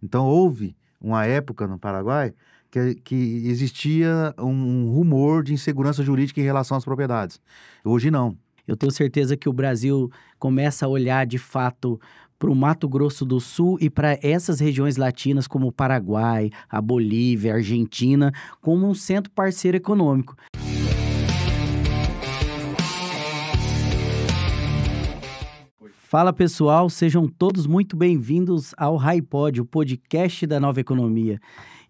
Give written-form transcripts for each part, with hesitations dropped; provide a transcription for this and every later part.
Então, houve uma época no Paraguai que existia um rumor de insegurança jurídica em relação às propriedades. Hoje, não. Eu tenho certeza que o Brasil começa a olhar de fato para o Mato Grosso do Sul e para essas regiões latinas como o Paraguai, a Bolívia, a Argentina, como um centro parceiro econômico. Fala pessoal, sejam todos muito bem-vindos ao HiPod, o podcast da Nova Economia.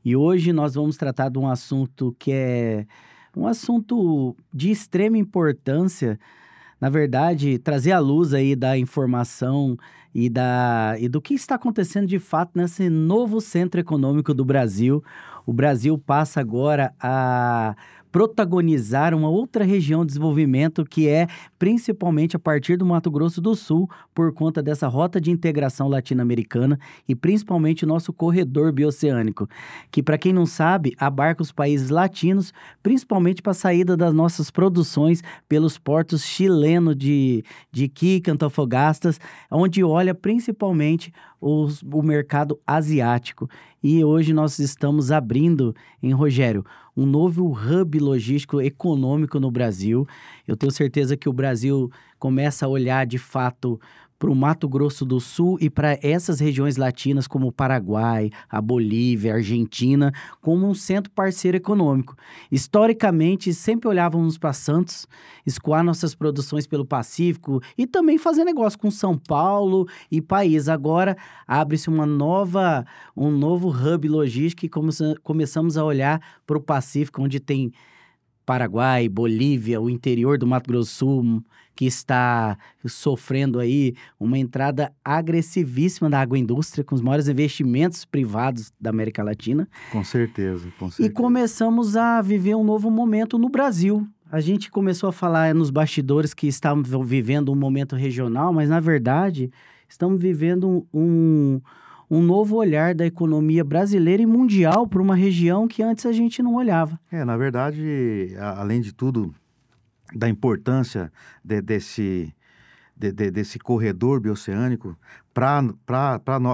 E hoje nós vamos tratar de um assunto que é um assunto de extrema importância. Na verdade, trazer à luz aí da informação e do que está acontecendo de fato nesse novo centro econômico do Brasil. O Brasil passa agora a protagonizar uma outra região de desenvolvimento que é principalmente a partir do Mato Grosso do Sul, por conta dessa rota de integração latino-americana e principalmente o nosso corredor bioceânico, que, para quem não sabe, abarca os países latinos, principalmente para a saída das nossas produções pelos portos chilenos de Iquique, Antofagasta, onde olha principalmente o mercado asiático. E hoje nós estamos abrindo, hein, Rogério, um novo hub logístico econômico no Brasil. Eu tenho certeza que o Brasil começa a olhar de fato para o Mato Grosso do Sul e para essas regiões latinas como o Paraguai, a Bolívia, a Argentina, como um centro parceiro econômico. Historicamente, sempre olhávamos para Santos, escoar nossas produções pelo Pacífico e também fazer negócio com São Paulo e país. Agora, abre-se um novo hub logístico e começamos a olhar para o Pacífico, onde tem Paraguai, Bolívia, o interior do Mato Grosso do Sul, que está sofrendo aí uma entrada agressivíssima da agroindústria, com os maiores investimentos privados da América Latina. Com certeza, com certeza. E começamos a viver um novo momento no Brasil. A gente começou a falar nos bastidores que estávamos vivendo um momento regional, mas, na verdade, estamos vivendo um novo olhar da economia brasileira e mundial para uma região que antes a gente não olhava. Na verdade, além de tudo, da importância desse corredor bioceânico para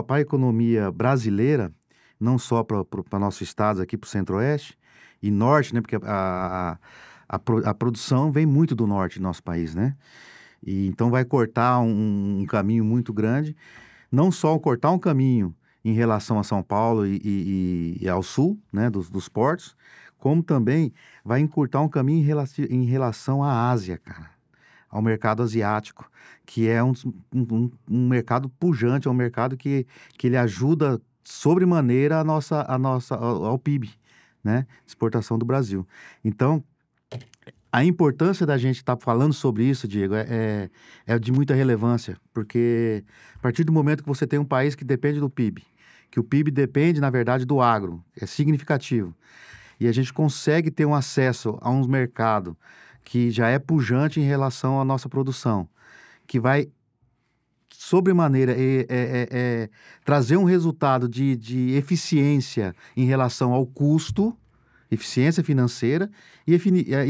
a economia brasileira, não só para nossos estados aqui, para o Centro-Oeste e Norte, né? Porque a produção vem muito do Norte do nosso país, né? E então vai cortar um caminho muito grande. Não só cortar um caminho em relação a São Paulo e ao sul, né, dos portos, como também vai encurtar um caminho em relação à Ásia, cara, ao mercado asiático, que é um mercado pujante, é um mercado que ele ajuda sobremaneira ao PIB, né, exportação do Brasil. Então, a importância da gente estar falando sobre isso, Diego, é de muita relevância, porque a partir do momento que você tem um país que depende do PIB, que o PIB depende, na verdade, do agro, é significativo, e a gente consegue ter um acesso a um mercado que já é pujante em relação à nossa produção, que vai, sobremaneira, trazer um resultado de eficiência em relação ao custo, eficiência financeira e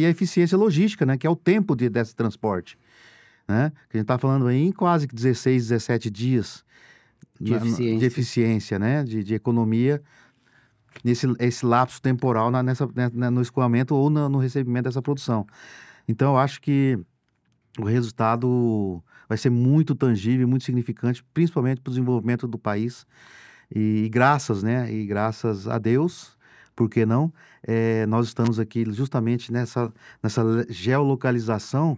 a eficiência logística, né? Que é o tempo desse transporte, né? Que a gente está falando aí em quase 16, 17 dias de eficiência, né? De economia, esse lapso temporal no escoamento ou no recebimento dessa produção. Então, eu acho que o resultado vai ser muito tangível, muito significante, principalmente para o desenvolvimento do país. E graças a Deus, por que não? Nós estamos aqui justamente nessa geolocalização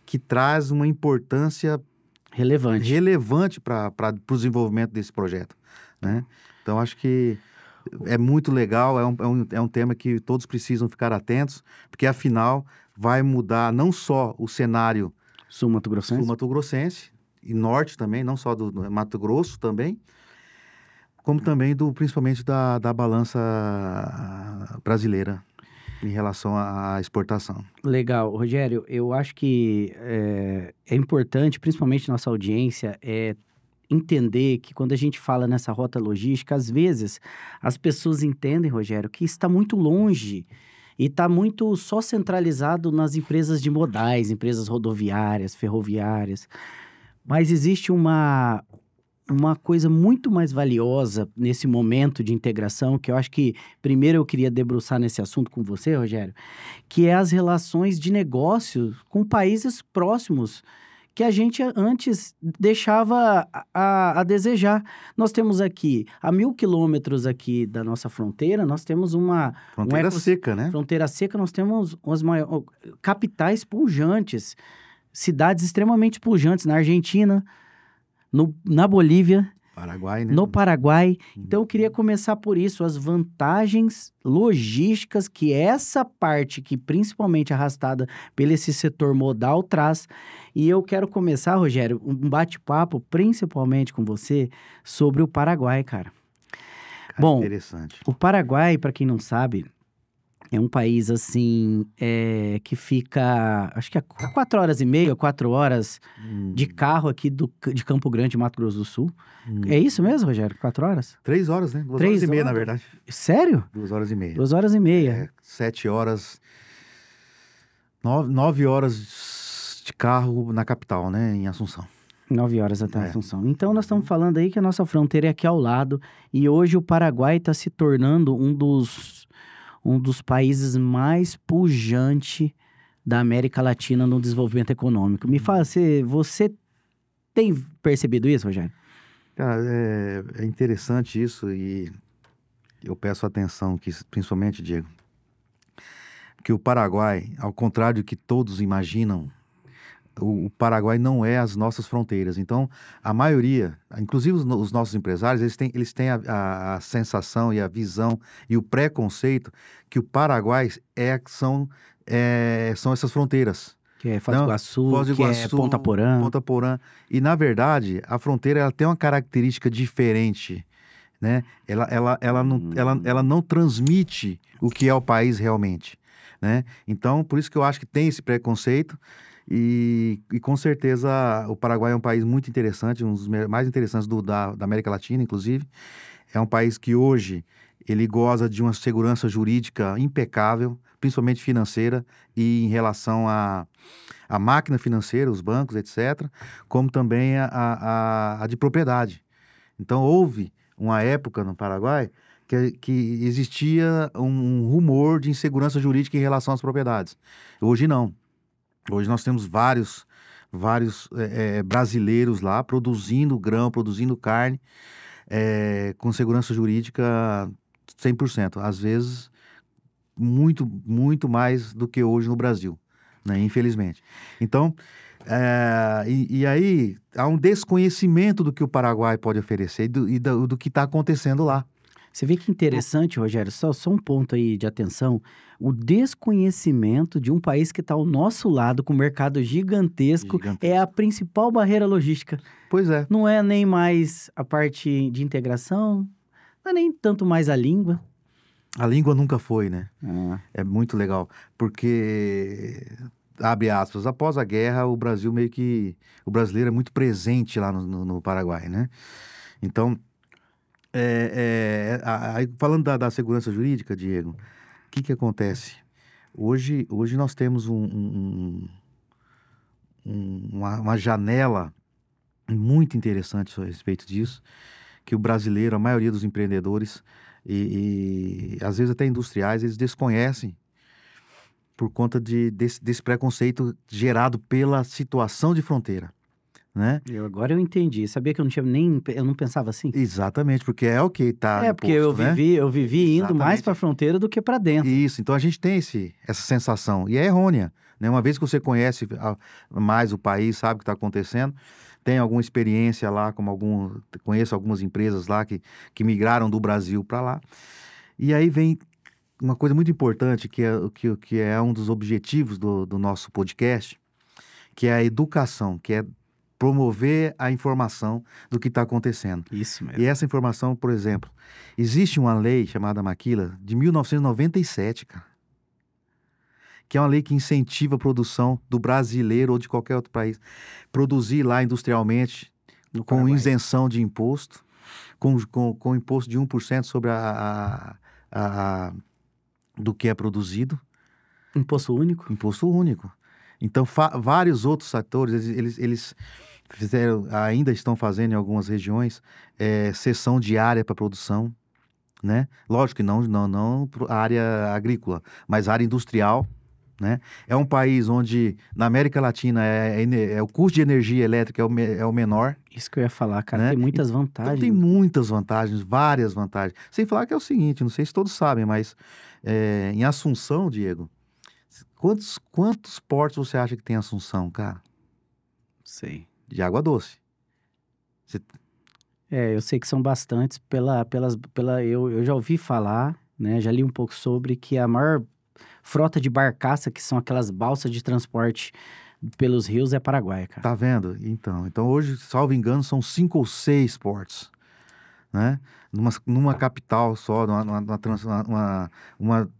que traz uma importância relevante para o desenvolvimento desse projeto, né? Então, acho que é muito legal, é um tema que todos precisam ficar atentos, porque, afinal, vai mudar não só o cenário sul-mato-grossense e norte também, não só do Mato Grosso também, como também principalmente da balança brasileira em relação à exportação. Legal. Rogério, eu acho que é importante, principalmente nossa audiência, entender que quando a gente fala nessa rota logística, às vezes as pessoas entendem, Rogério, que está muito longe e está muito só centralizado nas empresas de modais, empresas rodoviárias, ferroviárias. Mas existe uma uma coisa muito mais valiosa nesse momento de integração, que eu acho que primeiro eu queria debruçar nesse assunto com você, Rogério, que é as relações de negócios com países próximos que a gente antes deixava a desejar. Nós temos aqui, a 1.000 quilômetros aqui da nossa fronteira, nós temos Fronteira seca, né? Fronteira seca, nós temos capitais pujantes, cidades extremamente pujantes na Argentina, na Bolívia, Paraguai, né? no Paraguai. Então, eu queria começar por isso, as vantagens logísticas que essa parte, que principalmente arrastada pelo esse setor modal, traz. E eu quero começar, Rogério, um bate-papo, principalmente com você, sobre o Paraguai, cara. Bom, interessante. O Paraguai, para quem não sabe, é um país, assim, que fica, acho que a 4 horas e meia, 4 horas de carro aqui de Campo Grande, Mato Grosso do Sul. É isso mesmo, Rogério? 4 horas? 3 horas, né? 2 horas e meia, na verdade. Sério? 2 horas e meia. 2 horas e meia. 7 horas... 9 horas de carro na capital, né? Em Assunção. 9 horas até Assunção. Então, nós estamos falando aí que a nossa fronteira é aqui ao lado. E hoje o Paraguai está se tornando um dos países mais pujantes da América Latina no desenvolvimento econômico. Me fala, você tem percebido isso, Rogério? Cara, é interessante isso e eu peço atenção, principalmente, Diego, que o Paraguai, ao contrário do que todos imaginam, o Paraguai não é as nossas fronteiras. Então, a maioria, inclusive os nossos empresários, eles têm a sensação e a visão e o preconceito que o Paraguai são essas fronteiras. Que é Foz do Iguaçu, que é Ponta Porã. Ponta Porã. E, na verdade, a fronteira ela tem uma característica diferente, né? Ela não transmite o que é o país realmente, né? Então, por isso que eu acho que tem esse preconceito. E com certeza o Paraguai é um país muito interessante, um dos mais interessantes da América Latina, inclusive. É um país que hoje ele goza de uma segurança jurídica impecável, principalmente financeira e em relação à máquina financeira, os bancos, etc., como também a de propriedade. Então, houve uma época no Paraguai que existia um rumor de insegurança jurídica em relação às propriedades. Hoje não. Hoje nós temos vários brasileiros lá produzindo grão, produzindo carne, com segurança jurídica 100%. Às vezes, muito, muito mais do que hoje no Brasil, né? Infelizmente. Então, aí há um desconhecimento do que o Paraguai pode oferecer e do que está acontecendo lá. Você vê que interessante, Rogério, só um ponto aí de atenção, o desconhecimento de um país que está ao nosso lado, com um mercado gigantesco, é a principal barreira logística. Pois é. Não é nem mais a parte de integração, não é nem tanto mais a língua. A língua nunca foi, né? É muito legal, porque, abre aspas, após a guerra, o brasileiro é muito presente lá no Paraguai, né? Então... falando da segurança jurídica, Diego, o que acontece? Hoje nós temos uma janela muito interessante a respeito disso, que o brasileiro, a maioria dos empreendedores e às vezes até industriais, eles desconhecem por conta desse preconceito gerado pela situação de fronteira. Né? Agora eu entendi. Sabia que eu não pensava assim? Exatamente, porque é o que está porque eu vivi indo mais para a fronteira do que para dentro. Isso, então a gente tem essa sensação, e é errônea, né? Uma vez que você conhece mais o país, sabe o que está acontecendo, tem alguma experiência lá, conheço algumas empresas lá que migraram do Brasil para lá, e aí vem uma coisa muito importante, que é um dos objetivos do nosso podcast, que é a educação, que é promover a informação do que está acontecendo. Isso mesmo. E essa informação, por exemplo, existe uma lei chamada Maquila, de 1997, cara, que é uma lei que incentiva a produção do brasileiro ou de qualquer outro país, produzir lá industrialmente, com isenção de imposto, com imposto de 1% sobre do que é produzido. Imposto único? Imposto único. Então, vários outros setores, eles ainda estão fazendo em algumas regiões, cessão de área para produção, né? Lógico que não a área agrícola, mas área industrial, né? É um país onde, na América Latina, o custo de energia elétrica é o menor, Isso que eu ia falar, cara, né? tem muitas Então vantagens. tem muitas vantagens, várias vantagens. Sem falar que é o seguinte, não sei se todos sabem, mas em Assunção, Diego, quantos portos você acha que tem em Assunção, cara? Sei. De água doce. Você- Eu sei que são bastantes eu já ouvi falar, né, já li um pouco sobre que a maior frota de barcaça, que são aquelas balsas de transporte pelos rios, é Paraguai, cara. Tá vendo? Então hoje, salvo engano, são 5 ou 6 portos, né? Numa capital só, uma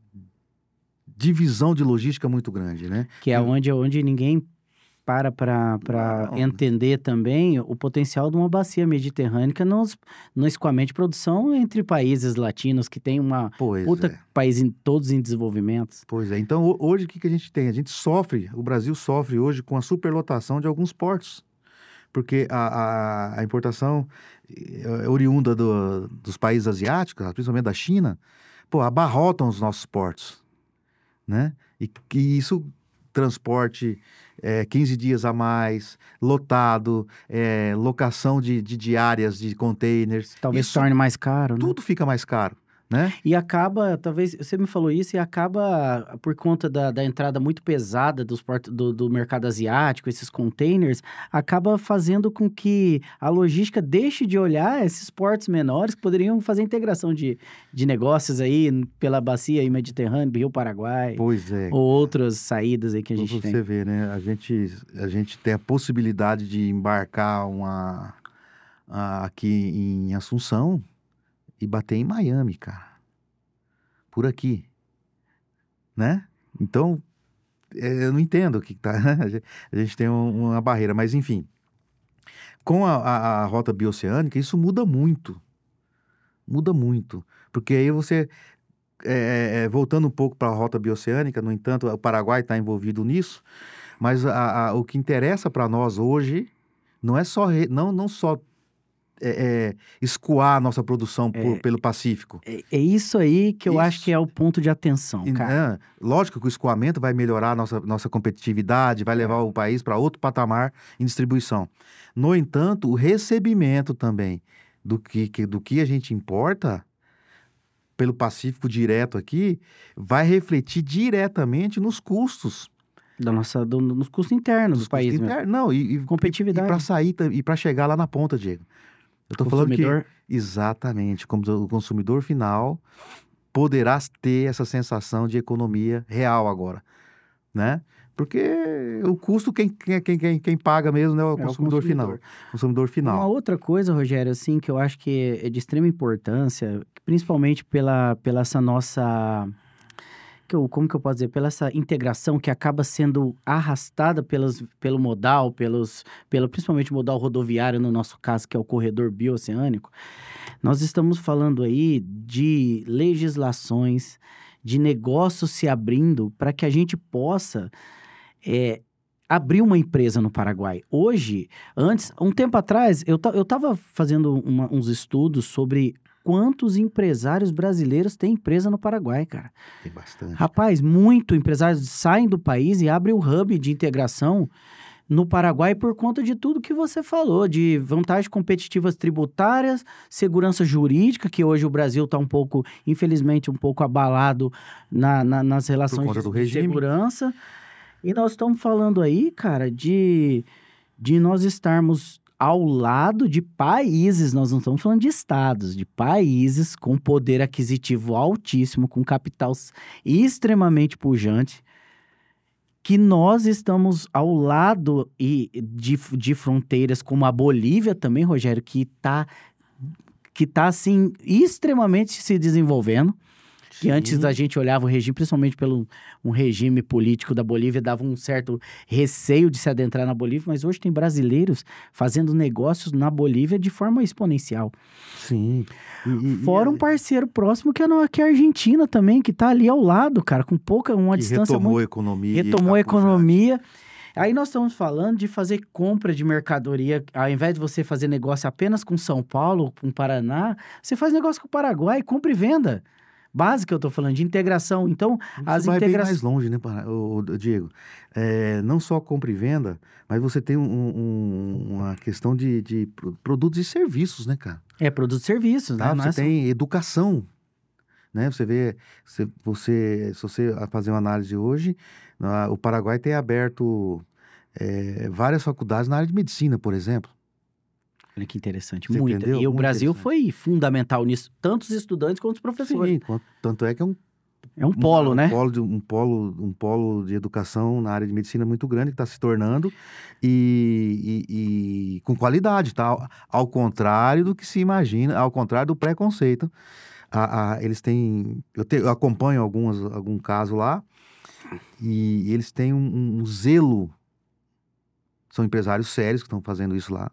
divisão de logística muito grande, né? Que é onde ninguém para Não, entender também o potencial de uma bacia mediterrânea no escoamento de produção entre países latinos, que tem uma pois puta é. país todos em desenvolvimento. Pois é. Então, hoje, o que a gente tem? O Brasil sofre hoje com a superlotação de alguns portos, porque a importação oriunda dos países asiáticos, principalmente da China, abarrotam os nossos portos, né? E isso, transporte 15 dias a mais, lotado, locação de diárias de containers. Talvez Isso torne mais caro, né? tudo fica mais caro, né? E acaba, talvez, você me falou isso, e acaba, por conta da entrada muito pesada do mercado asiático, esses containers, acaba fazendo com que a logística deixe de olhar esses portos menores que poderiam fazer integração de negócios aí pela bacia aí mediterrânea, Rio Paraguai, Pois é. ou outras saídas aí que a gente tem. Você vê, né? A gente tem a possibilidade de embarcar aqui em Assunção e bater em Miami, cara. Por aqui, né? Então, eu não entendo o que tá. A gente tem uma barreira, mas enfim. Com a rota bioceânica, isso muda muito. Muda muito. Porque aí você, voltando um pouco para a rota bioceânica, no entanto, o Paraguai está envolvido nisso, mas o que interessa para nós hoje não é só, não só escoar a nossa produção pelo Pacífico. É isso aí que eu acho Isso. que é o ponto de atenção, cara. Lógico que o escoamento vai melhorar a nossa competitividade, vai levar o país para outro patamar em distribuição. No entanto, o recebimento também do que a gente importa pelo Pacífico direto aqui vai refletir diretamente nos custos. Nos custos internos do país mesmo. Não, Competitividade. E para sair e para chegar lá na ponta, Diego. Eu tô falando que exatamente, como o consumidor final poderá ter essa sensação de economia real agora, né? Porque o custo quem paga mesmo, né, é o consumidor final. Consumidor final. Uma outra coisa, Rogério, assim, que eu acho que é de extrema importância, principalmente pela essa nossa... Como que eu posso dizer? Pela essa integração que acaba sendo arrastada pelo modal, principalmente modal rodoviário, no nosso caso, que é o corredor bioceânico. Nós estamos falando aí de legislações, de negócios se abrindo para que a gente possa abrir uma empresa no Paraguai. Hoje, um tempo atrás, eu estava fazendo uns estudos sobre quantos empresários brasileiros têm empresa no Paraguai, cara. Tem bastante. Rapaz, muito empresários saem do país e abrem o hub de integração no Paraguai por conta de tudo que você falou, de vantagens competitivas tributárias, segurança jurídica, que hoje o Brasil está infelizmente, um pouco abalado nas relações de segurança. E nós estamos falando aí, cara, de nós estarmos ao lado de países, nós não estamos falando de estados, de países com poder aquisitivo altíssimo, com capital extremamente pujante, que nós estamos ao lado de fronteiras como a Bolívia também, Rogério, que tá assim, extremamente se desenvolvendo. Que antes a gente olhava o regime, principalmente pelo um regime político da Bolívia, dava um certo receio de se adentrar na Bolívia, mas hoje tem brasileiros fazendo negócios na Bolívia de forma exponencial. Sim. Fora um parceiro próximo que é a Argentina também, que está ali ao lado, cara, com uma distância retomou muito... a economia. Retomou a economia. Aí nós estamos falando de fazer compra de mercadoria, ao invés de você fazer negócio apenas com São Paulo, com Paraná, você faz negócio com o Paraguai, compra e venda. Básica, eu estou falando, de integração. Então, Você vai bem mais longe, né, Diego? Não só compra e venda, mas você tem uma questão de produtos e serviços, né, cara? Produtos e serviços, Tá? né? Você tem educação, né? Você vê, se você fazer uma análise hoje, o Paraguai tem aberto várias faculdades na área de medicina, por exemplo. Olha que interessante, Você muito. entendeu? E o Muito Brasil interessante. foi fundamental nisso, tanto os estudantes quanto os professores. Sim, tanto é que é É um polo, né? um polo de educação na área de medicina muito grande que está se tornando e com qualidade, tá? Ao contrário do que se imagina, ao contrário do preconceito. Eles têm... Eu acompanho algum caso lá e eles têm um zelo. São empresários sérios que estão fazendo isso lá.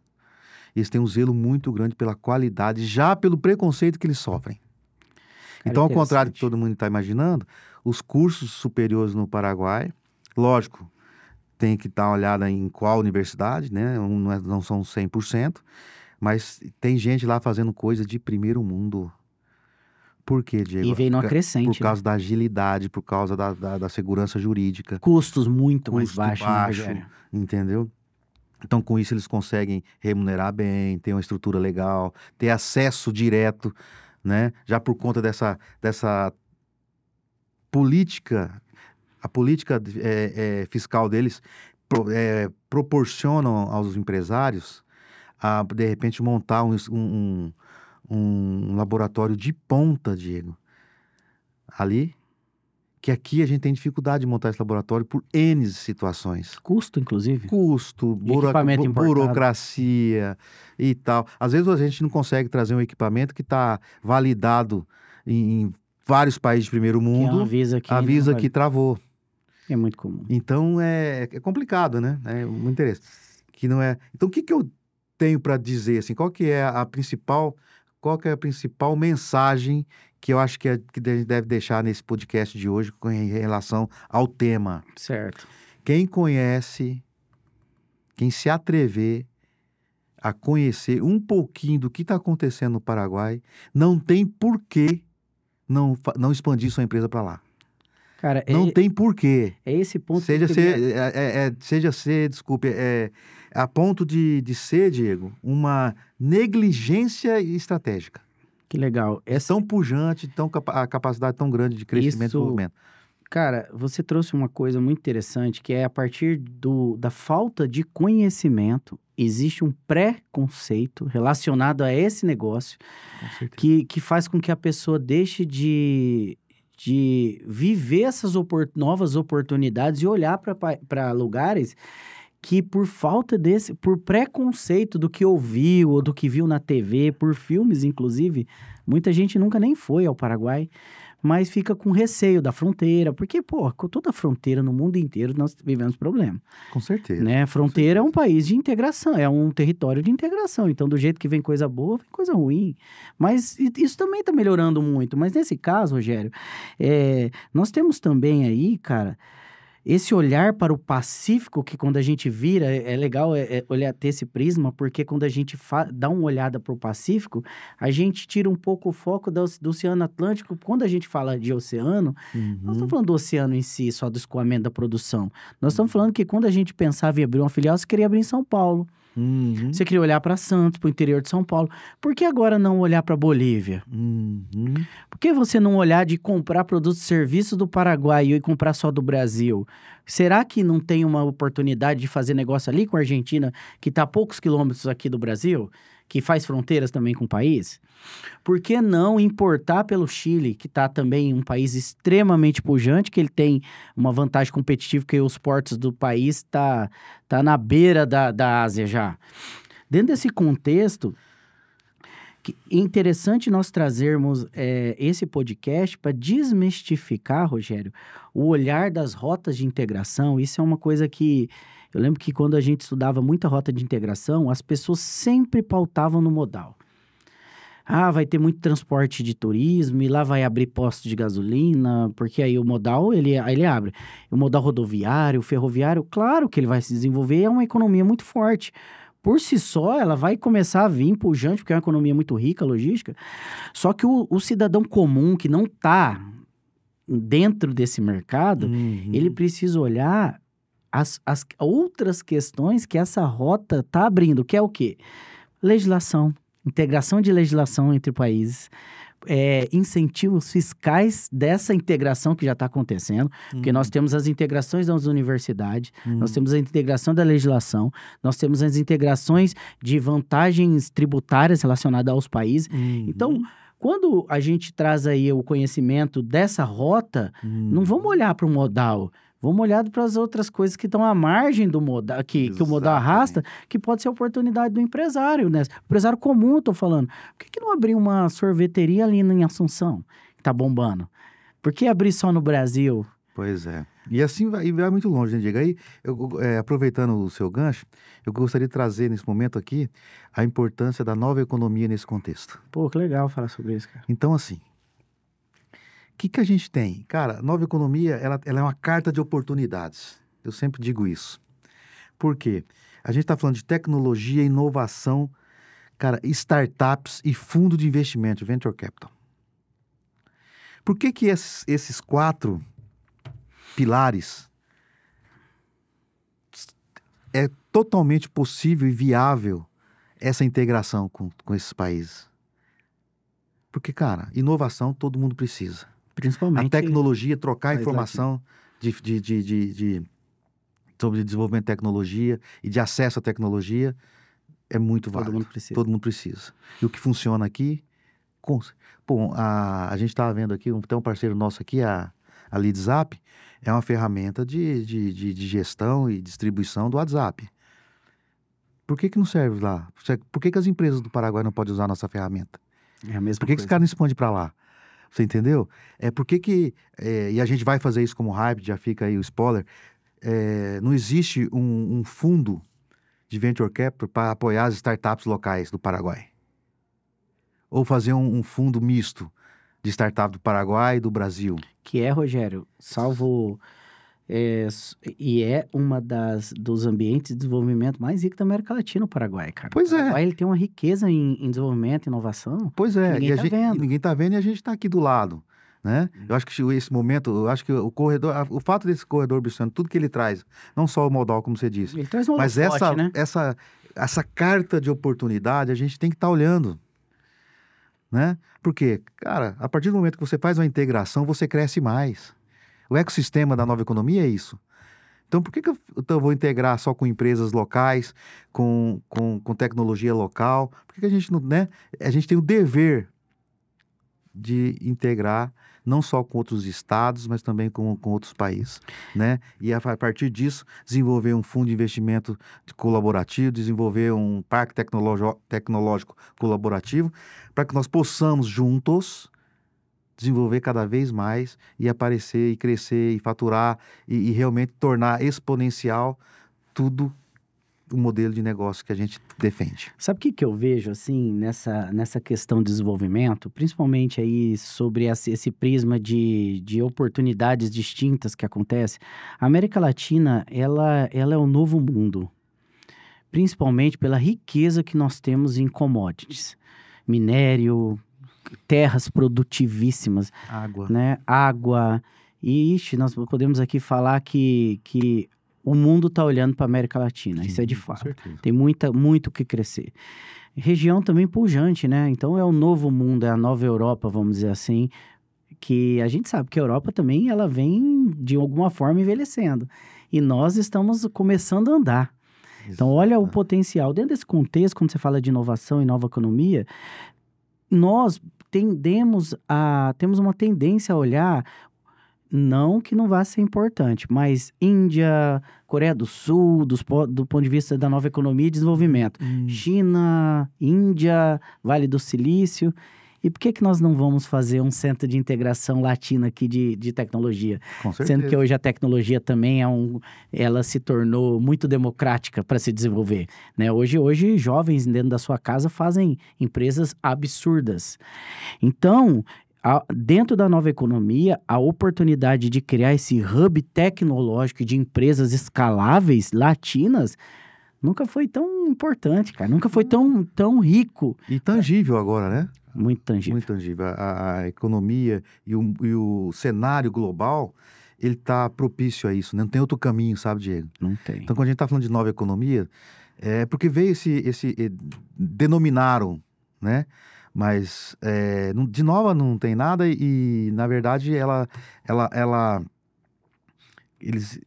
Eles têm um zelo muito grande pela qualidade, já pelo preconceito que eles sofrem. Cara, Então, ao contrário do que interessante. todo mundo está imaginando, os cursos superiores no Paraguai, lógico, tem que dar uma olhada em qual universidade, né? Não são 100%, mas tem gente lá fazendo coisa de primeiro mundo. Por quê, Diego? E veio numa Por crescente, né? causa da agilidade, por causa da segurança jurídica. Custos muito mais Custo baixos, né, baixo, Rogério? entendeu? Então, com isso, eles conseguem remunerar bem, ter uma estrutura legal, ter acesso direto, né? Já por conta dessa política, a política fiscal deles proporcionam aos empresários a, de repente, montar um laboratório de ponta, Diego, ali, que aqui a gente tem dificuldade de montar esse laboratório por N situações. Custo, inclusive. Custo, E equipamento importado. burocracia e tal. Às vezes a gente não consegue trazer um equipamento que está validado em vários países de primeiro mundo, avisa que travou. É muito comum. Então é complicado, né? É muito interessante. Que não é... Então o que eu tenho para dizer assim? Qual que é a principal mensagem que eu acho que a gente deve deixar nesse podcast de hoje em relação ao tema? Certo. Quem conhece, quem se atrever a conhecer um pouquinho do que está acontecendo no Paraguai, não tem por que não expandir sua empresa para lá. Cara, não tem porquê. É esse ponto desculpe, a ponto de ser, Diego, uma negligência estratégica. Que legal. Tão pujante, a capacidade tão grande de crescimento e desenvolvimento. Cara, você trouxe uma coisa muito interessante, que é a partir da falta de conhecimento, existe um preconceito relacionado a esse negócio que faz com que a pessoa deixe de viver essas novas oportunidades e olhar para lugares que por preconceito do que ouviu ou do que viu na TV, por filmes inclusive, muita gente nunca nem foi ao Paraguai, mas fica com receio da fronteira, porque, com toda a fronteira no mundo inteiro nós vivemos problema. Com certeza. Né? A fronteira é um país de integração, é um território de integração, então do jeito que vem coisa boa, vem coisa ruim. Mas isso também está melhorando muito, mas nesse caso, Rogério, nós temos também aí, cara, esse olhar para o Pacífico, que quando a gente vira, é legal olhar, ter esse prisma, porque quando a gente dá uma olhada para o Pacífico, a gente tira um pouco o foco do Oceano Atlântico. Quando a gente fala de oceano, nós não estamos falando do oceano em si, só do escoamento da produção. Nós estamos falando que quando a gente pensava em abrir uma filial, você queria abrir em São Paulo. Você queria olhar para Santos, para o interior de São Paulo. Por que agora não olhar para Bolívia? Por que você não olhar de comprar produtos e serviços do Paraguai e comprar só do Brasil? Será que não tem uma oportunidade de fazer negócio ali com a Argentina, que está a poucos quilômetros aqui do Brasil, que faz fronteiras também com o país? Por que não importar pelo Chile, que está também um país extremamente pujante, que ele tem uma vantagem competitiva, que os portos do país tá na beira da Ásia já. Dentro desse contexto, é interessante nós trazermos esse podcast para desmistificar, Rogério, o olhar das rotas de integração. Isso é uma coisa que... Eu lembro que quando a gente estudava muita rota de integração, as pessoas sempre pautavam no modal. vai ter muito transporte de turismo e lá vai abrir postos de gasolina, porque aí o modal, ele abre. O modal rodoviário, ferroviário, claro que ele vai se desenvolver, é uma economia muito forte. Por si só, ela vai começar a vir pujante, porque é uma economia muito rica, logística. Só que o cidadão comum que não está dentro desse mercado, ele precisa olhar as outras questões que essa rota está abrindo, que é o quê? Legislação, integração de legislação entre países, incentivos fiscais dessa integração que já está acontecendo, porque nós temos as integrações das universidades, nós temos a integração da legislação, nós temos as integrações de vantagens tributárias relacionadas aos países. Então, quando a gente traz aí o conhecimento dessa rota, não vamos olhar para o modal, vamos olhar para as outras coisas que estão à margem do modal, que o modal arrasta, que pode ser a oportunidade do empresário, né? Empresário comum, eu tô falando. Por que não abrir uma sorveteria ali em Assunção, que tá bombando? Por que abrir só no Brasil? Pois é. E assim vai muito longe, né, Diego? Aí, aproveitando o seu gancho, eu gostaria de trazer nesse momento aqui a importância da nova economia nesse contexto. Pô, que legal falar sobre isso, cara. Então, assim, o que a gente tem? Cara, nova economia, ela é uma carta de oportunidades. Eu sempre digo isso. Por quê? A gente está falando de tecnologia, inovação, cara, startups e fundo de investimento, venture capital. Por que esses 4 pilares é totalmente possível e viável essa integração com esses países? Porque, cara, inovação todo mundo precisa. Principalmente a tecnologia, trocar informação sobre desenvolvimento de tecnologia e de acesso à tecnologia é muito válido. Todo mundo precisa. E o que funciona aqui... Bom, a gente estava vendo aqui, tem um parceiro nosso aqui, a LeadZap, é uma ferramenta de gestão e distribuição do WhatsApp. Por que não serve lá? Por que as empresas do Paraguai não podem usar a nossa ferramenta? É a mesma Por que esse cara não expande para lá? Você entendeu? E a gente vai fazer isso como Hype, já fica aí o spoiler. Não existe um fundo de venture capital para apoiar as startups locais do Paraguai. Ou fazer um fundo misto de startup do Paraguai e do Brasil. Que Rogério, salvo... e é uma dos ambientes de desenvolvimento mais ricos da América Latina, o Paraguai, cara. Pois é. O Paraguai, ele tem uma riqueza em desenvolvimento, inovação. Pois é. Ninguém tá vendo. Ninguém tá vendo e a gente tá aqui do lado, né? Eu acho que esse momento, o corredor, o fato desse corredor Bichano, tudo que ele traz, não só o modal, como você disse. Ele traz um mas holofote, né? essa carta de oportunidade, a gente tem que estar olhando, né? Porque, cara, a partir do momento que você faz uma integração, você cresce mais. O ecossistema da nova economia é isso. Então, por que eu vou integrar só com empresas locais, com tecnologia local? Por que a gente não, né? A gente tem o dever de integrar não só com outros estados, mas também com outros países, né? E a partir disso, desenvolver um fundo de investimento colaborativo, desenvolver um parque tecnológico colaborativo, para que nós possamos juntos desenvolver cada vez mais e aparecer e crescer e faturar e realmente tornar exponencial tudo o modelo de negócio que a gente defende. Sabe o que eu vejo, assim, nessa questão de desenvolvimento, principalmente aí sobre esse prisma de oportunidades distintas que acontece? A América Latina, ela é o novo mundo, principalmente pela riqueza que nós temos em commodities, minério, terras produtivíssimas. Água. Né? Água. E, nós podemos aqui falar que o mundo está olhando para a América Latina. Sim, isso é de fato. Tem muito o que crescer. Região também pujante, né? Então, é o novo mundo, é a nova Europa, vamos dizer assim, que a gente sabe que a Europa também, ela vem, de alguma forma, envelhecendo. E nós estamos começando a andar. Então, olha o potencial. Dentro desse contexto, quando você fala de inovação e nova economia, nós temos uma tendência a olhar, não que não vá ser importante, mas Índia, Coreia do Sul, do ponto de vista da nova economia e desenvolvimento. China, Índia, Vale do Silício. E por que que nós não vamos fazer um centro de integração latina aqui de tecnologia? Com certeza. Sendo que hoje a tecnologia também ela se tornou muito democrática para se desenvolver, né? Hoje jovens dentro da sua casa fazem empresas absurdas. Então, dentro da nova economia, a oportunidade de criar esse hub tecnológico de empresas escaláveis latinas nunca foi tão importante, cara. Nunca foi tão rico. E tangível agora, né? Muito tangível. Muito tangível. A economia e o cenário global, ele está propício a isso, né? Não tem outro caminho, sabe, Diego? Não tem. Então, quando a gente está falando de nova economia, é porque veio denominaram, né? Mas de nova não tem nada e na verdade, eles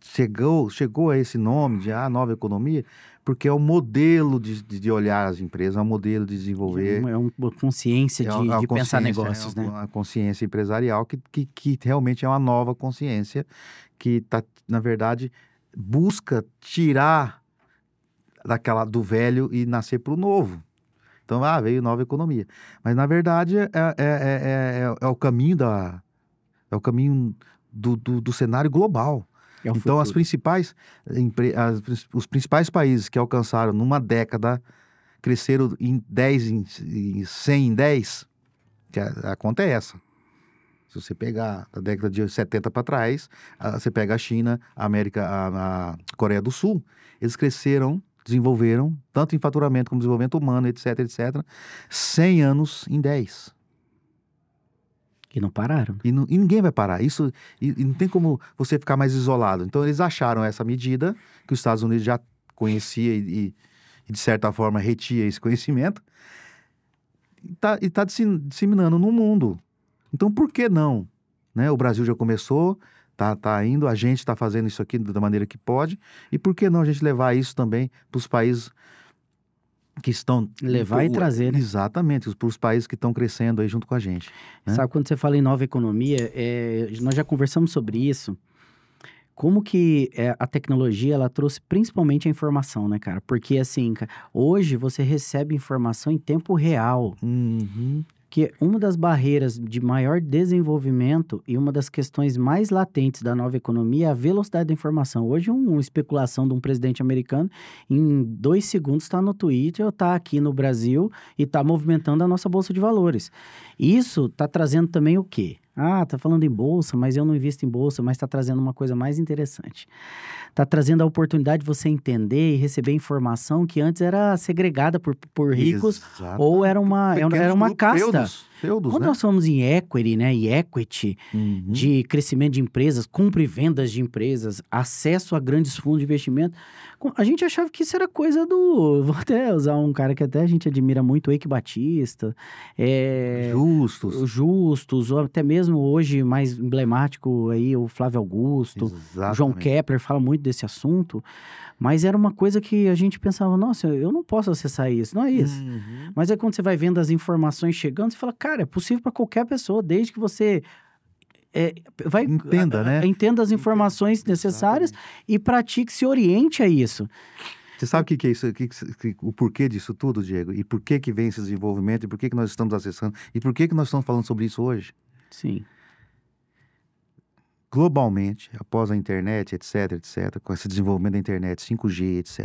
chegou a esse nome de nova economia, porque é o modelo de olhar as empresas, é um modelo de desenvolver. É uma consciência de pensar negócios, né? Uma consciência empresarial que realmente é uma nova consciência que tá, na verdade, busca tirar do velho e nascer para o novo. Então, veio nova economia. Mas, na verdade, é o caminho do cenário global. Então, os principais países que alcançaram numa década cresceram em 100 em 10, que a conta é essa. Se você pegar da década de 70 para trás, você pega a China, a Coreia do Sul, eles desenvolveram, tanto em faturamento como desenvolvimento humano, etc, 100 anos em 10. E não pararam. E ninguém vai parar. Isso, e não tem como você ficar mais isolado. Então, eles acharam essa medida, que os Estados Unidos já conhecia e de certa forma, retia esse conhecimento, e tá disseminando no mundo. Então, por que não? Né? O Brasil já começou, tá indo, a gente está fazendo isso aqui da maneira que pode, e por que não a gente levar isso também para os países que estão... Levar e trazer, né? Exatamente, para os países que estão crescendo aí junto com a gente. Né? Sabe, quando você fala em nova economia, nós já conversamos sobre isso, como que a tecnologia, ela trouxe principalmente a informação, né, cara? Porque, assim, hoje você recebe informação em tempo real. Uhum. Que uma das barreiras de maior desenvolvimento e uma das questões mais latentes da nova economia é a velocidade da informação. Hoje, uma especulação de um presidente americano, em 2 segundos está no Twitter ou está aqui no Brasil e está movimentando a nossa Bolsa de Valores. Isso está trazendo também o quê? Tá falando em bolsa, mas eu não invisto em bolsa, mas está trazendo uma coisa mais interessante. Está trazendo a oportunidade de você entender e receber informação que antes era segregada por ricos. Exato. Ou era uma casta. Feudos, Quando né? nós falamos em equity, né, e equity, de crescimento de empresas, compra e vendas de empresas, acesso a grandes fundos de investimento, a gente achava que isso era coisa do... Vou até usar um cara que até a gente admira muito, o Eike Batista. Justus, ou até mesmo hoje mais emblemático aí, o Flávio Augusto. Exatamente. O João Kepler fala muito desse assunto. Mas era uma coisa que a gente pensava, nossa, eu não posso acessar isso, não é isso. Mas aí quando você vai vendo as informações chegando, você fala, cara, é possível para qualquer pessoa, desde que você entenda, né? Entenda as informações necessárias e pratique, se oriente a isso. Você sabe o que é isso? O porquê disso tudo, Diego? E por que vem esse desenvolvimento? E por que nós estamos acessando? E por que nós estamos falando sobre isso hoje? Sim. Globalmente, após a internet, etc, com esse desenvolvimento da internet, 5G, etc,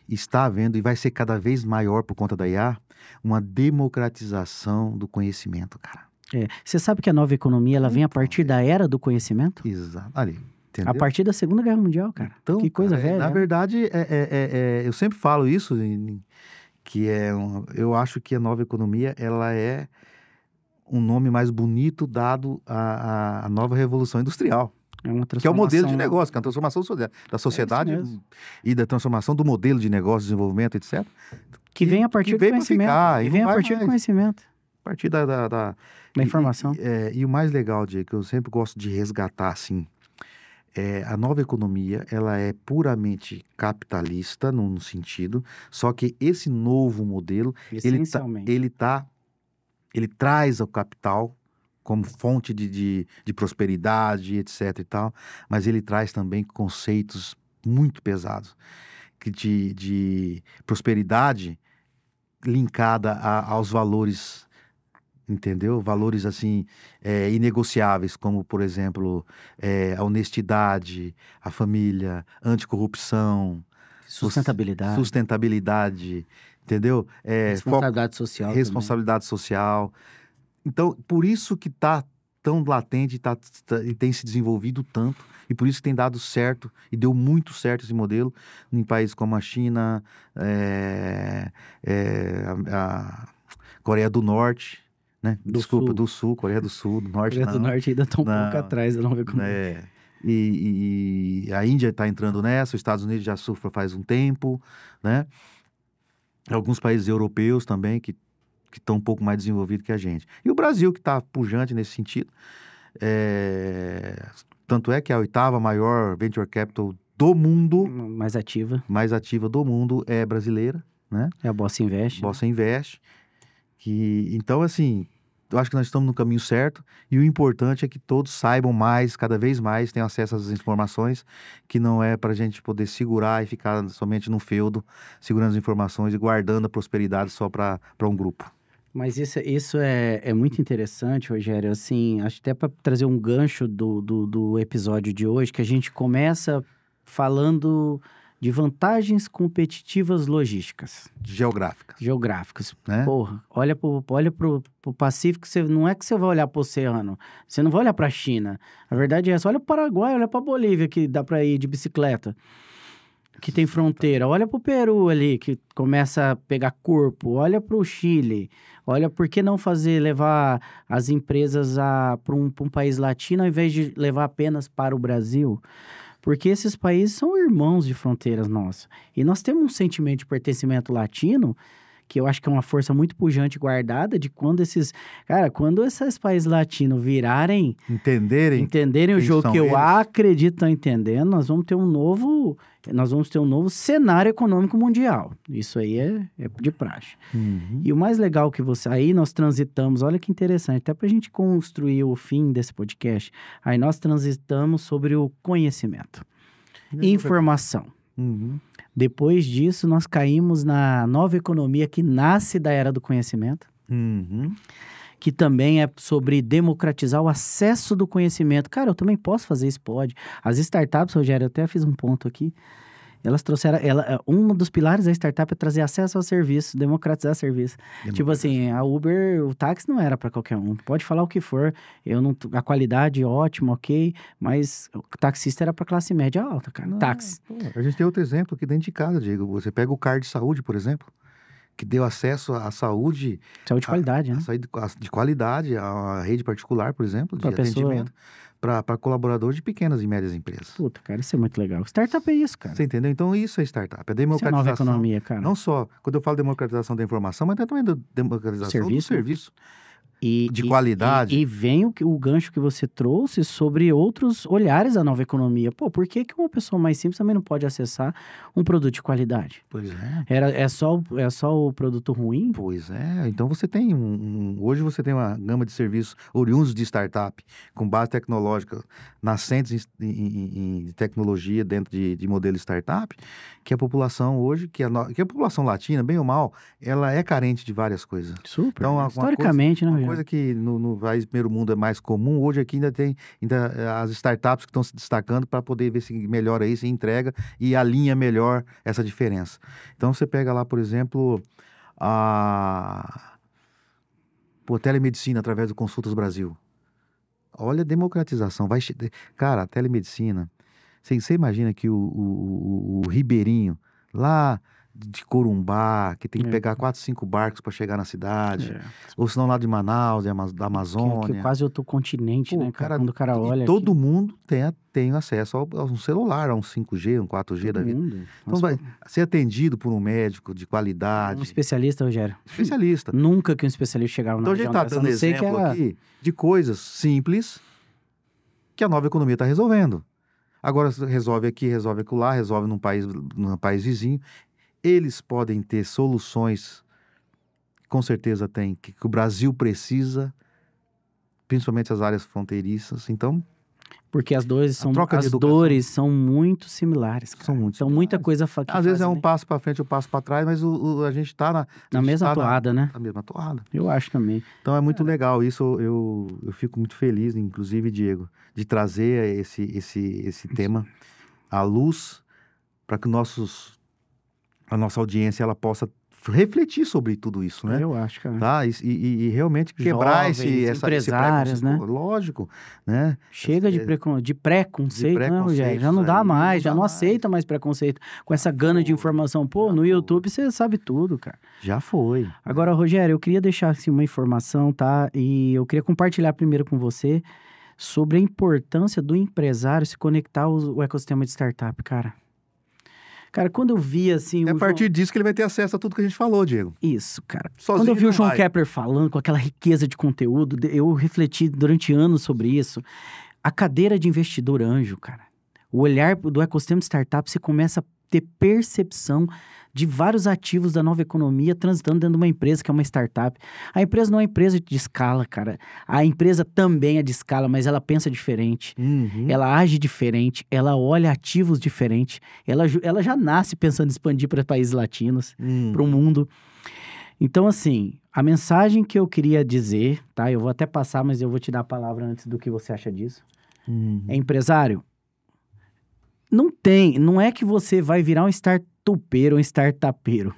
está havendo e vai ser cada vez maior por conta da IA, uma democratização do conhecimento, cara. Você sabe que a nova economia, ela vem a partir da era do conhecimento? Exato. Ali, entendeu? A partir da Segunda Guerra Mundial, cara. Então, que coisa cara, velha. Na verdade, eu sempre falo isso, que eu acho que a nova economia, ela é um nome mais bonito dado à nova revolução industrial. Que é o modelo de negócio, que é a transformação da sociedade e da transformação do modelo de negócio, desenvolvimento, etc. Que vem a partir do conhecimento. E vem a partir do conhecimento. A partir da informação. E o mais legal, Diego, que eu sempre gosto de resgatar, assim, a nova economia, ela é puramente capitalista, num sentido, só que esse novo modelo, ele traz o capital como fonte de prosperidade, etc e tal, mas ele traz também conceitos muito pesados, que de prosperidade linkada aos valores, entendeu? Valores, assim, inegociáveis, como, por exemplo, a honestidade, a família, anticorrupção, sustentabilidade, entendeu? Responsabilidade social responsabilidade social. Então, por isso que está tão latente e tem se desenvolvido tanto, e por isso que tem dado certo, e deu muito certo esse modelo em países como a China, a Coreia do Norte, né? Do Sul, Coreia do Sul, do Norte Coreia não. do Norte ainda está um pouco atrás, eu não vejo como. E a Índia está entrando nessa, os Estados Unidos já surfa faz um tempo, né? Alguns países europeus também que estão um pouco mais desenvolvidos que a gente. E o Brasil, que está pujante nesse sentido. Tanto é que a 8ª maior venture capital do mundo, mais ativa do mundo, é brasileira, né? É a Bossa Invest. Bossa Invest. Então, assim, eu acho que nós estamos no caminho certo, e o importante é que todos saibam mais, cada vez mais, tenham acesso às informações, que não é para a gente poder segurar e ficar somente no feudo, segurando as informações e guardando a prosperidade só para um grupo. Mas isso é muito interessante, Rogério. Assim, acho até para trazer um gancho do episódio de hoje, que a gente começa falando de vantagens competitivas logísticas. Geográficas. Né? Porra, olha pro Pacífico, não é que você vai olhar pro oceano, você não vai olhar pra China. A verdade é essa, olha pro Paraguai, olha pra Bolívia, que dá pra ir de bicicleta, que tem fronteira. Olha pro Peru ali, que começa a pegar corpo. Olha pro Chile. Olha, por que não levar as empresas para um país latino, ao invés de levar apenas para o Brasil? Porque esses países são irmãos de fronteiras nossas. E nós temos um sentimento de pertencimento latino, que eu acho que é uma força muito pujante guardada de quando esses países latinos virarem... Entenderem o jogo que eu acredito estão entendendo, nós vamos ter um novo cenário econômico mundial. Isso aí é de praxe. Uhum. E o mais legal que aí nós transitamos, olha que interessante, até para a gente construir o fim desse podcast, aí nós transitamos sobre o conhecimento. Informação. Uhum. Depois disso, nós caímos na nova economia que nasce da era do conhecimento, uhum. que também é sobre democratizar o acesso do conhecimento. Cara, eu também posso fazer isso, pode. As startups, Rogério, eu até fiz um ponto aqui, elas trouxeram... um dos pilares da startup é trazer acesso ao serviço, democratizar serviço. Tipo assim, a Uber, o táxi não era para qualquer um. Pode falar o que for, a qualidade ótima, ok, mas o taxista era para classe média alta, cara. Táxi. A gente tem outro exemplo aqui dentro de casa, Diego. Você pega o card de saúde, por exemplo, que deu acesso à saúde... Saúde de qualidade, né? Saúde de qualidade, a rede particular, por exemplo, de atendimento. Para colaboradores de pequenas e médias empresas. Puta, cara, isso é muito legal. Startup é isso, cara. Você entendeu? Então, isso é startup. É democratização. Isso é nova economia, cara. Não só, quando eu falo democratização da informação, mas também da democratização do serviço. De qualidade. E vem o gancho que você trouxe sobre outros olhares da nova economia. Pô, por que uma pessoa mais simples também não pode acessar um produto de qualidade? Pois é. É só o produto ruim? Pois é. Então você tem hoje você tem uma gama de serviços oriundos de startup, com base tecnológica, nascentes em tecnologia dentro de modelo startup, que a população hoje, que a população latina, bem ou mal, ela é carente de várias coisas. Super. Então, historicamente, né, coisa que no país primeiro mundo é mais comum, hoje aqui ainda tem as startups que estão se destacando para poder ver se melhora isso, se entrega e alinha melhor essa diferença. Então você pega lá, por exemplo, a telemedicina através do Consultas Brasil. Olha a democratização. Cara, a telemedicina, você imagina que o ribeirinho lá de Corumbá, que tem que pegar 4, 5 barcos para chegar na cidade, ou senão lá de Manaus, da Amazônia. Que é quase outro continente, né, cara? Quando o cara olha todo mundo tem acesso a um celular, a um 5G, um 4G da vida. Então vai ser atendido por um médico de qualidade. Um especialista, Rogério. Especialista. Nunca que um especialista chegava Então a gente está dando exemplo aqui de coisas simples que a nova economia está resolvendo. Agora resolve aqui, resolve acolá, resolve num país vizinho. Eles podem ter soluções, com certeza tem, que o Brasil precisa, principalmente as áreas fronteiriças. Então, Porque as dores troca de as educação. dores são muito similares, cara. São muito Então, muita similares. coisa que Às vezes é fazem, um né? passo para frente, um passo para trás, mas a gente está Na mesma toada, né? Na mesma toada. Eu acho também. Então é muito legal isso, eu fico muito feliz, inclusive, Diego, de trazer esse tema à luz para que a nossa audiência ela possa refletir sobre tudo isso, né? Eu acho, cara. Tá? E realmente quebrar Jovens, esse empresários, preconceito. né? Lógico, né? Chega de preconceito, né, Rogério? Já não dá aí, mais, já dá não mais. aceita mais preconceito. Com essa gana de informação. Pô, Já no foi. YouTube você sabe tudo, cara. Já foi. Agora, Rogério, eu queria deixar assim, uma informação, tá? E eu queria compartilhar primeiro com você sobre a importância do empresário se conectar ao ecossistema de startup, cara. Cara, quando eu vi assim... É a partir disso que ele vai ter acesso a tudo que a gente falou, Diego. Isso, cara. Sozinho Quando eu vi não o João vai. Kepler falando com aquela riqueza de conteúdo, eu refleti durante anos sobre isso. A cadeira de investidor anjo, cara. O olhar do ecossistema de startup, você começa a ter percepção de vários ativos da nova economia transitando dentro de uma empresa que é uma startup. A empresa não é uma empresa de escala, cara. A empresa também é de escala, mas ela pensa diferente. Uhum. Ela age diferente, ela olha ativos diferentes. Ela já nasce pensando em expandir para países latinos, para o mundo. Então, assim, a mensagem que eu queria dizer, tá? Eu vou até passar, mas eu vou te dar a palavra antes do que você acha disso. É empresário? Não é que você vai virar um startupeiro ou um startupeiro.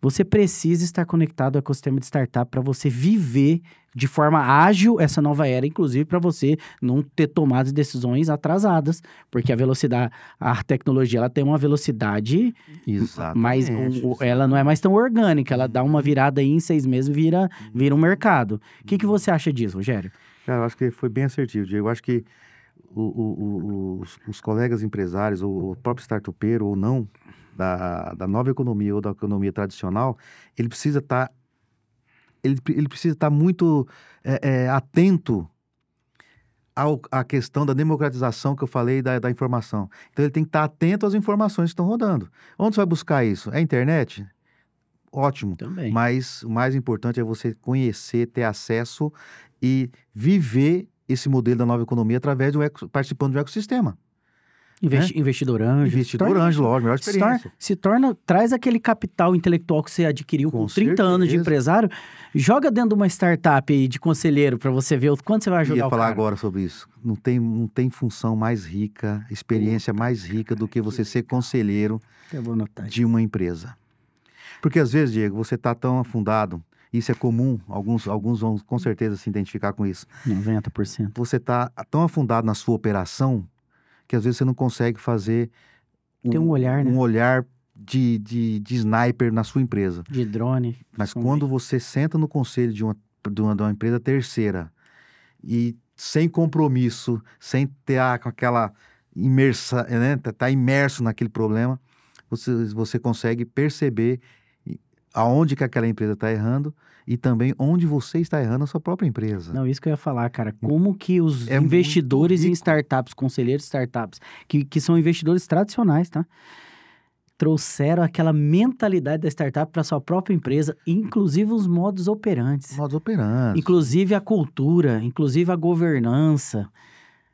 Você precisa estar conectado ao ecossistema de startup para você viver de forma ágil essa nova era, inclusive para você não ter tomado decisões atrasadas, porque a tecnologia ela tem uma velocidade mais, ela não é mais tão orgânica, ela dá uma virada aí em 6 meses e vira um mercado. O que você acha disso, Rogério? Cara, eu acho que foi bem assertivo, Diego. Eu acho que os colegas empresários, ou o próprio startupeiro ou não, da nova economia ou da economia tradicional, ele precisa estar muito atento à questão da democratização que eu falei da informação. Então ele tem que estar atento às informações que estão rodando. Onde você vai buscar isso? É a internet? Ótimo. Também. Mas o mais importante é você conhecer, ter acesso e viver esse modelo da nova economia através participando do ecossistema. Investidor anjo. Investidor anjo, lógico, melhor experiência. Traz aquele capital intelectual que você adquiriu com 30 anos de empresário, joga dentro de uma startup aí de conselheiro para você ver o quanto você vai ajudar o cara. Eu ia falar agora sobre isso. Não tem função mais rica, experiência mais rica do que você ser conselheiro de uma empresa. Porque às vezes, Diego, você está tão afundado, isso é comum, alguns vão com certeza se identificar com isso. 90%. Você está tão afundado na sua operação que às vezes você não consegue fazer tem um olhar, né? Um olhar de sniper na sua empresa. De drone. Mas quando você senta no conselho de uma empresa terceira e sem compromisso, sem ter aquela imersa, né? Tá imerso naquele problema, você consegue perceber aonde que aquela empresa está errando e também onde você está errando na sua própria empresa. Não, isso que eu ia falar, cara. Como que os investidores em startups, conselheiros de startups, que são investidores tradicionais, tá? Trouxeram aquela mentalidade da startup para sua própria empresa, inclusive os modus operantes. Inclusive a cultura, inclusive a governança.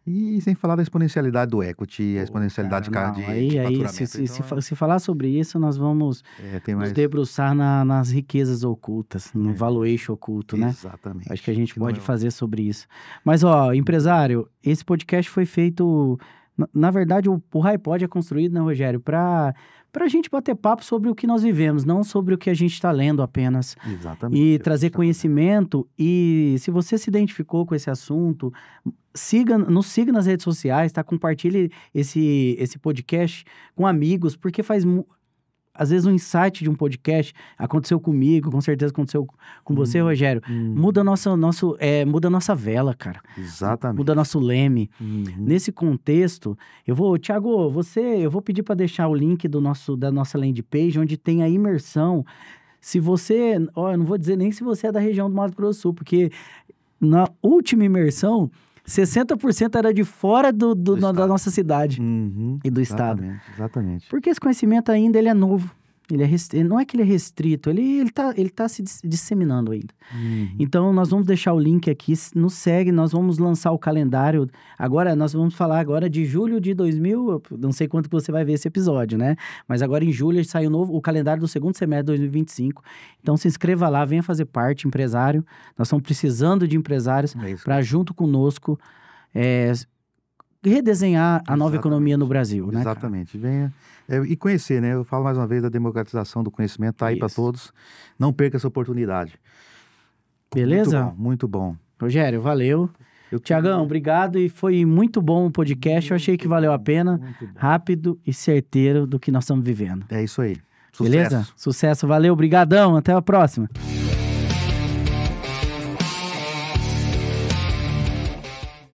E sem falar da exponencialidade do equity, a exponencialidade de faturamento. Se falar sobre isso, nós vamos nos debruçar nas riquezas ocultas, no valuation oculto, né? Exatamente. Acho que a gente pode fazer sobre isso. Mas, empresário, esse podcast foi feito... Na verdade, o HiPod é construído, né, Rogério? Para a gente bater papo sobre o que nós vivemos, não sobre o que a gente está lendo apenas. Exatamente. E trazer conhecimento. E se você se identificou com esse assunto, nos siga nas redes sociais, tá? Compartilhe esse podcast com amigos, porque às vezes um insight de um podcast aconteceu comigo, com certeza aconteceu com você, Rogério. Muda a nossa vela, cara. Exatamente. Muda nosso leme. Nesse contexto, Thiago, eu vou pedir para deixar o link da nossa landing page, onde tem a imersão. Se você, eu não vou dizer nem se você é da região do Mato Grosso do Sul, porque na última imersão, 60% era de fora da nossa cidade e do estado. Exatamente. Porque esse conhecimento ainda ele é novo. Não é que ele é restrito, ele tá se disseminando ainda. Então, nós vamos deixar o link aqui, nos segue, nós vamos lançar o calendário. Agora, nós vamos falar agora de julho de 2000, não sei quanto você vai ver esse episódio, né? Mas agora em julho sai o calendário do segundo semestre de 2025. Então, se inscreva lá, venha fazer parte, empresário. Nós estamos precisando de empresários para, junto conosco, redesenhar a nova economia no Brasil, né? Exatamente. Venha e conhecer, né? Eu falo mais uma vez da democratização do conhecimento, tá aí para todos. Não perca essa oportunidade. Beleza? Muito bom. Rogério, valeu. Tiagão, obrigado, e foi muito bom o podcast. Eu achei que valeu a pena, rápido e certeiro do que nós estamos vivendo. É isso aí. Sucesso. Beleza? Sucesso, valeu, brigadão, até a próxima.